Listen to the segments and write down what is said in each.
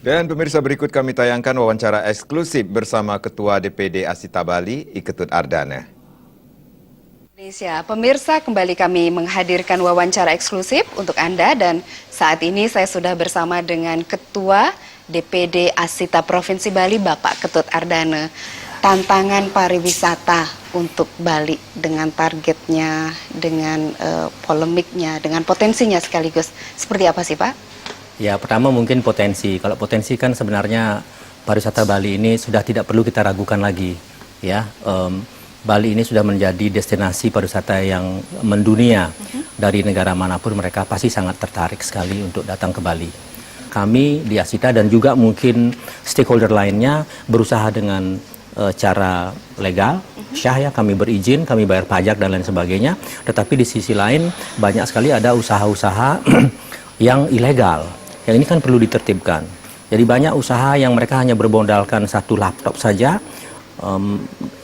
Dan pemirsa, berikut kami tayangkan wawancara eksklusif bersama Ketua DPD Asita Bali, Iketut Ardana. Indonesia, pemirsa, kembali kami menghadirkan wawancara eksklusif untuk Anda dan saat ini saya sudah bersama dengan Ketua DPD Asita Provinsi Bali, Bapak Ketut Ardana. Tantangan pariwisata untuk Bali dengan targetnya, dengan polemiknya, dengan potensinya sekaligus. Seperti apa sih, Pak? Ya, pertama mungkin potensi. Kalau potensi kan sebenarnya pariwisata Bali ini sudah tidak perlu kita ragukan lagi. Ya, Bali ini sudah menjadi destinasi pariwisata yang mendunia. Dari negara manapun mereka pasti sangat tertarik sekali untuk datang ke Bali. Kami di Asita dan juga mungkin stakeholder lainnya berusaha dengan cara legal, syah ya, kami berizin, kami bayar pajak dan lain sebagainya. Tetapi di sisi lain banyak sekali ada usaha-usaha yang ilegal. Yang ini kan perlu ditertibkan. Jadi banyak usaha yang mereka hanya bermodalkan satu laptop saja.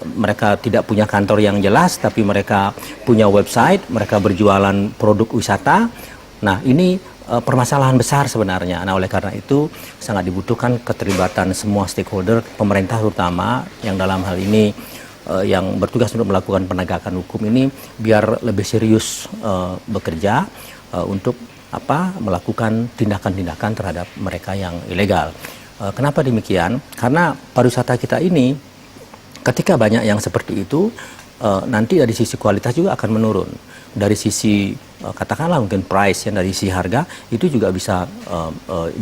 Mereka tidak punya kantor yang jelas, tapi mereka punya website, mereka berjualan produk wisata. Nah, ini permasalahan besar sebenarnya. Nah, oleh karena itu sangat dibutuhkan keterlibatan semua stakeholder, pemerintah terutama, yang dalam hal ini yang bertugas untuk melakukan penegakan hukum ini, biar lebih serius bekerja untuk melakukan tindakan-tindakan terhadap mereka yang ilegal. Kenapa demikian? Karena pariwisata kita ini ketika banyak yang seperti itu, nanti dari sisi kualitas juga akan menurun. Dari sisi katakanlah mungkin price, ya, dari sisi harga itu juga bisa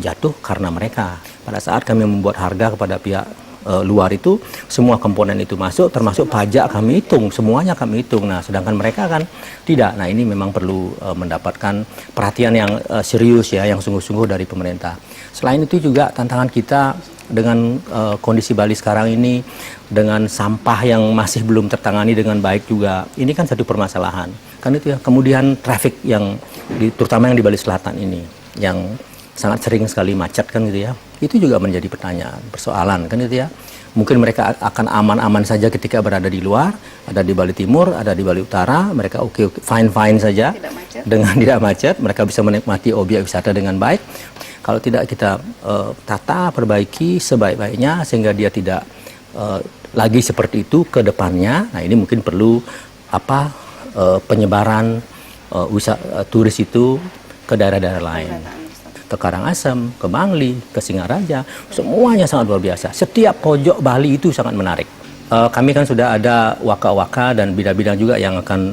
jatuh karena mereka. Pada saat kami membuat harga kepada pihak luar itu, semua komponen itu masuk, termasuk pajak kami hitung, semuanya kami hitung. Nah, sedangkan mereka kan tidak. Nah, ini memang perlu mendapatkan perhatian yang serius ya, yang sungguh-sungguh dari pemerintah. Selain itu juga tantangan kita dengan kondisi Bali sekarang ini, dengan sampah yang masih belum tertangani dengan baik juga, ini kan satu permasalahan. Kan itu ya, kemudian traffic yang terutama yang di Bali Selatan ini, yang sangat sering sekali macet kan gitu ya, itu juga menjadi pertanyaan, persoalan kan gitu ya. Mungkin mereka akan aman-aman saja ketika berada di luar, ada di Bali Timur, ada di Bali Utara, mereka oke, fine-fine saja, dengan tidak macet, mereka bisa menikmati objek wisata dengan baik. Kalau tidak kita tata, perbaiki sebaik-baiknya sehingga dia tidak lagi seperti itu ke depannya. Nah, ini mungkin perlu penyebaran turis itu ke daerah-daerah lain. Ke Karangasem, ke Bangli, ke Singaraja, semuanya sangat luar biasa. Setiap pojok Bali itu sangat menarik. Kami kan sudah ada waka-waka dan bidang-bidang juga yang akan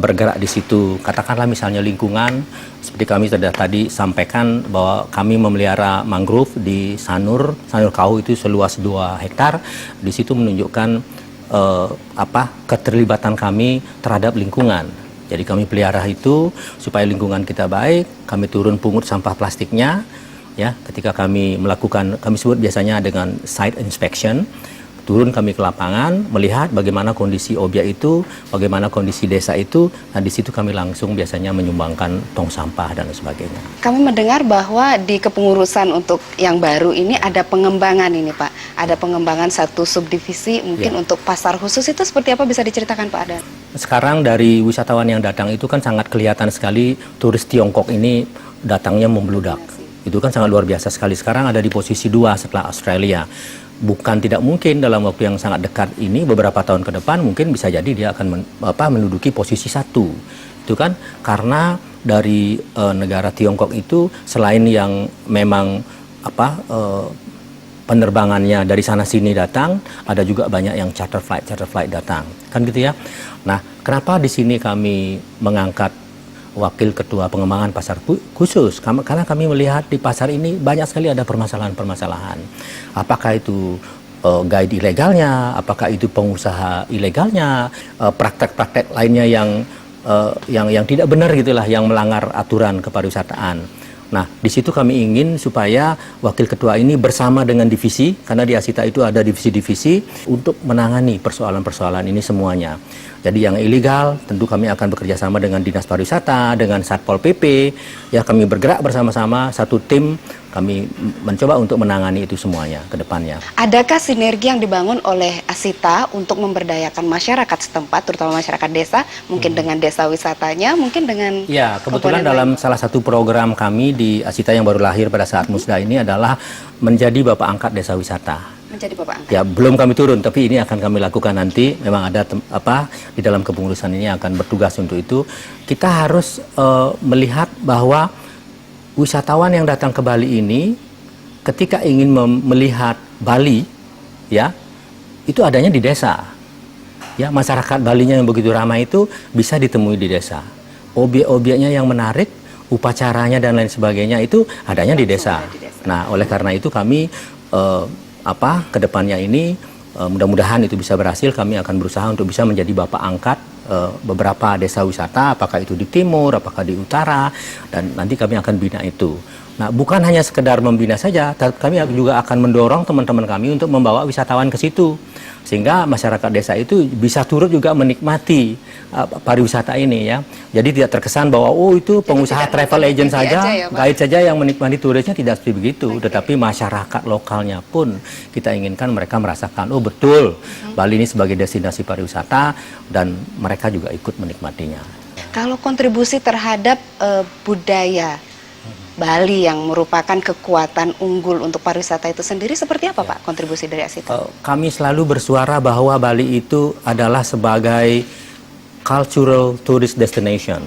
bergerak di situ. Katakanlah misalnya lingkungan, seperti kami sudah tadi sampaikan bahwa kami memelihara mangrove di Sanur Kau itu seluas 2 hektar. Di situ menunjukkan keterlibatan kami terhadap lingkungan. Jadi kami pelihara itu supaya lingkungan kita baik, kami turun pungut sampah plastiknya, ya. Ketika kami melakukan, kami sebut biasanya dengan site inspection, turun kami ke lapangan, melihat bagaimana kondisi objek itu, bagaimana kondisi desa itu, nah di situ kami langsung biasanya menyumbangkan tong sampah dan sebagainya. Kami mendengar bahwa di kepengurusan untuk yang baru ini ada pengembangan ini, Pak. Ada pengembangan satu subdivisi mungkin untuk pasar khusus, itu seperti apa, bisa diceritakan, Pak Adan? Sekarang dari wisatawan yang datang itu kan sangat kelihatan sekali turis Tiongkok ini datangnya membludak. Itu kan sangat luar biasa sekali. Sekarang ada di posisi 2 setelah Australia. Bukan tidak mungkin dalam waktu yang sangat dekat ini, beberapa tahun ke depan mungkin bisa jadi dia akan menduduki posisi 1. Itu kan karena dari negara Tiongkok itu selain yang memang penerbangannya dari sana sini datang, ada juga banyak yang charter flight datang, kan gitu ya. Nah, kenapa di sini kami mengangkat wakil ketua pengembangan pasar khusus? Karena kami melihat di pasar ini banyak sekali ada permasalahan-permasalahan. Apakah itu guide ilegalnya, apakah itu pengusaha ilegalnya, praktek-praktek lainnya yang tidak benar gitulah, yang melanggar aturan kepariwisataan. Nah, di situ kami ingin supaya wakil ketua ini bersama dengan divisi, karena di Asita itu ada divisi-divisi untuk menangani persoalan-persoalan ini semuanya. Jadi yang ilegal tentu kami akan bekerja sama dengan Dinas Pariwisata, dengan Satpol PP, ya kami bergerak bersama-sama satu tim kami mencoba untuk menangani itu semuanya ke depannya. Adakah sinergi yang dibangun oleh Asita untuk memberdayakan masyarakat setempat, terutama masyarakat desa, mungkin dengan desa wisatanya, mungkin dengan Ya, kebetulan komponen dalam lain? salah satu program kami di Asita yang baru lahir pada saat musda ini adalah menjadi Bapak Angkat Desa Wisata. Menjadi Bapak Angkat. Ya, belum kami turun, tapi ini akan kami lakukan nanti. Memang ada di dalam kepengurusan ini akan bertugas untuk itu. Kita harus melihat bahwa wisatawan yang datang ke Bali ini, ketika ingin melihat Bali, ya, itu adanya di desa. Ya, masyarakat Balinya yang begitu ramai itu bisa ditemui di desa. Objek-objeknya yang menarik, upacaranya dan lain sebagainya itu adanya di desa. Nah, oleh karena itu kami ke depannya ini mudah-mudahan itu bisa berhasil. Kami akan berusaha untuk bisa menjadi Bapak Angkat beberapa desa wisata, apakah itu di timur, apakah di utara, dan nanti kami akan bina itu. Nah, bukan hanya sekedar membina saja, kami juga akan mendorong teman-teman kami untuk membawa wisatawan ke situ, sehingga masyarakat desa itu bisa turut juga menikmati pariwisata ini, ya. Jadi tidak terkesan bahwa itu pengusaha travel agent saja, guide saja yang menikmati turisnya, tidak seperti begitu. Tetapi masyarakat lokalnya pun kita inginkan mereka merasakan, oh betul, Bali ini sebagai destinasi pariwisata dan mereka juga ikut menikmatinya. Kalau kontribusi terhadap budaya Bali yang merupakan kekuatan unggul untuk pariwisata itu sendiri seperti apa, Pak, kontribusi dari Asita? Kami selalu bersuara bahwa Bali itu adalah sebagai cultural tourist destination.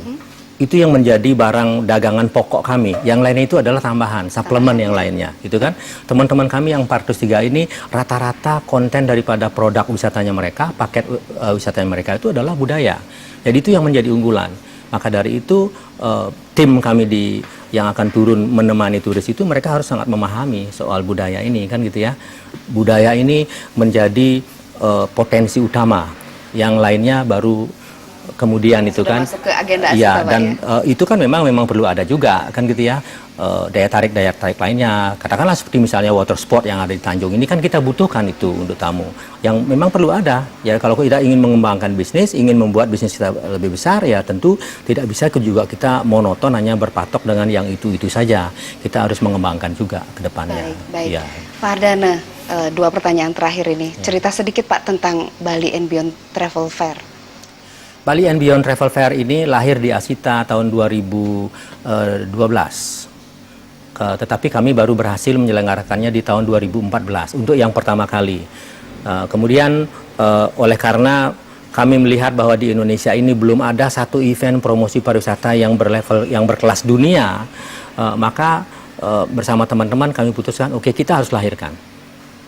Itu yang menjadi barang dagangan pokok kami. Yang lainnya itu adalah tambahan, suplemen yang lainnya, gitu kan? Teman-teman kami yang Partus 3 ini rata-rata konten daripada produk wisatanya mereka, paket wisatanya mereka itu adalah budaya. Jadi itu yang menjadi unggulan. Maka dari itu tim kami yang akan turun menemani turis itu mereka harus sangat memahami soal budaya ini, kan gitu ya. Budaya ini menjadi potensi utama. Yang lainnya baru kemudian itu Sudah kan. masuk ke agenda Asita, Iya, Pak, dan ya? itu kan memang perlu ada juga, kan gitu ya. Daya tarik lainnya, katakanlah seperti misalnya water sport yang ada di Tanjung ini kan kita butuhkan itu untuk tamu yang memang perlu ada ya. Kalau kita ingin mengembangkan bisnis, ingin membuat bisnis kita lebih besar, ya tentu tidak bisa juga kita monoton hanya berpatok dengan yang itu saja. Kita harus mengembangkan juga ke depannya. Baik. Ya. Pak Ardana, 2 pertanyaan terakhir ini. Cerita sedikit, Pak, tentang Bali and Beyond Travel Fair. Bali and Beyond Travel Fair ini lahir di Asita tahun 2012. Tetapi kami baru berhasil menyelenggarakannya di tahun 2014 untuk yang pertama kali. Kemudian oleh karena kami melihat bahwa di Indonesia ini belum ada satu event promosi pariwisata yang berkelas dunia, maka bersama teman-teman kami putuskan, oke, kita harus lahirkan.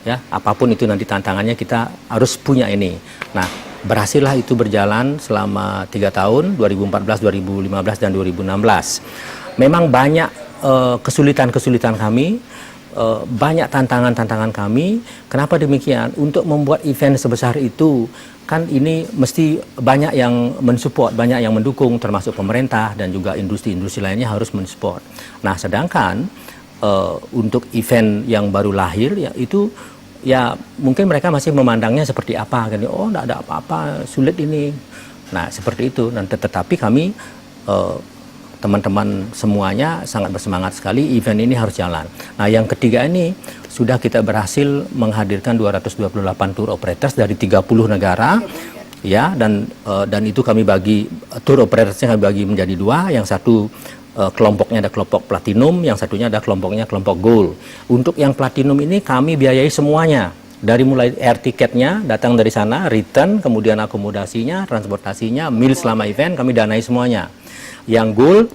Ya, apapun itu nanti tantangannya, kita harus punya ini. Nah, berhasillah itu berjalan selama 3 tahun, 2014, 2015, dan 2016. Memang banyak kesulitan-kesulitan kami, banyak tantangan-tantangan kami. Kenapa demikian? Untuk membuat event sebesar itu, kan ini mesti banyak yang mensupport, banyak yang mendukung, termasuk pemerintah dan juga industri-industri lainnya harus mensupport. Nah, sedangkan untuk event yang baru lahir, ya itu ya mungkin mereka masih memandangnya seperti apa, kan? Oh, tidak ada apa-apa, sulit ini. Nah, seperti itu. Dan tetapi kami teman-teman semuanya sangat bersemangat sekali, event ini harus jalan. Nah, yang ketiga ini sudah kita berhasil menghadirkan 228 tour operators dari 30 negara, ya, dan itu kami bagi tour operatorsnya kami bagi menjadi 2. Yang satu kelompoknya ada kelompok platinum, yang satunya ada kelompok gold. Untuk yang platinum ini kami biayai semuanya. Dari mulai air tiketnya, datang dari sana, return, kemudian akomodasinya, transportasinya, meal selama event, kami danai semuanya. Yang gold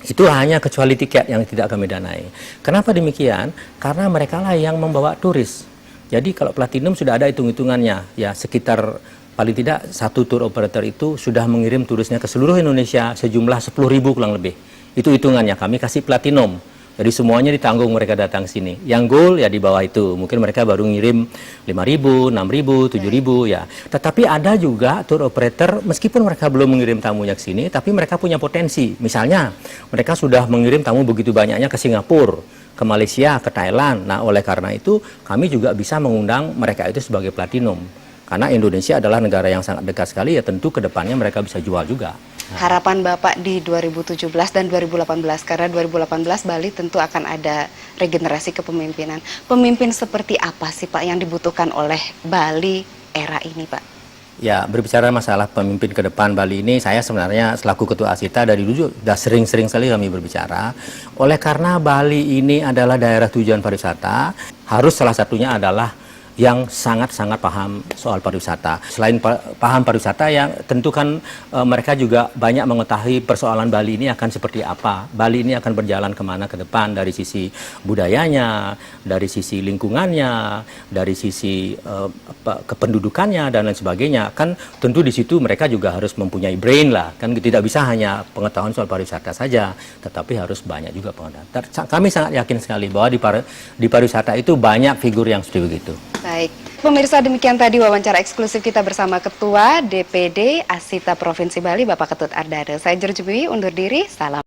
itu hanya kecuali tiket yang tidak kami danai. Kenapa demikian? Karena mereka lah yang membawa turis. Jadi kalau platinum sudah ada hitung-hitungannya, ya sekitar paling tidak satu tour operator itu sudah mengirim turisnya ke seluruh Indonesia sejumlah 10.000 kurang lebih. Itu hitungannya, kami kasih platinum. Jadi semuanya ditanggung mereka datang sini. Yang gold ya di bawah itu. Mungkin mereka baru ngirim 5.000, 6.000, 7.000 ya. Tetapi ada juga tour operator meskipun mereka belum mengirim tamunya ke sini, tapi mereka punya potensi. Misalnya mereka sudah mengirim tamu begitu banyaknya ke Singapura, ke Malaysia, ke Thailand. Nah, oleh karena itu kami juga bisa mengundang mereka itu sebagai platinum. Karena Indonesia adalah negara yang sangat dekat sekali, ya tentu ke depannya mereka bisa jual juga. harapan Bapak di 2017 dan 2018, karena 2018 Bali tentu akan ada regenerasi kepemimpinan. Pemimpin seperti apa sih Pak yang dibutuhkan oleh Bali era ini Pak? Ya, berbicara masalah pemimpin ke depan Bali ini, saya sebenarnya selaku Ketua Asita dari dulu sudah sering-sering sekali kami berbicara. Oleh karena Bali ini adalah daerah tujuan pariwisata, harus salah satunya adalah yang sangat-sangat paham soal pariwisata. Selain paham pariwisata, yang tentu kan mereka juga banyak mengetahui persoalan Bali ini akan seperti apa. Bali ini akan berjalan kemana ke depan dari sisi budayanya, dari sisi lingkungannya, dari sisi kependudukannya dan lain sebagainya. Kan tentu di situ mereka juga harus mempunyai brain lah. Kan tidak bisa hanya pengetahuan soal pariwisata saja, tetapi harus banyak juga pengetahuan. Kami sangat yakin sekali bahwa di pariwisata itu banyak figur yang seperti begitu. Baik, pemirsa, demikian tadi wawancara eksklusif kita bersama Ketua DPD Asita Provinsi Bali, Bapak Ketut Ardade. Saya Jurjubi undur diri, salam.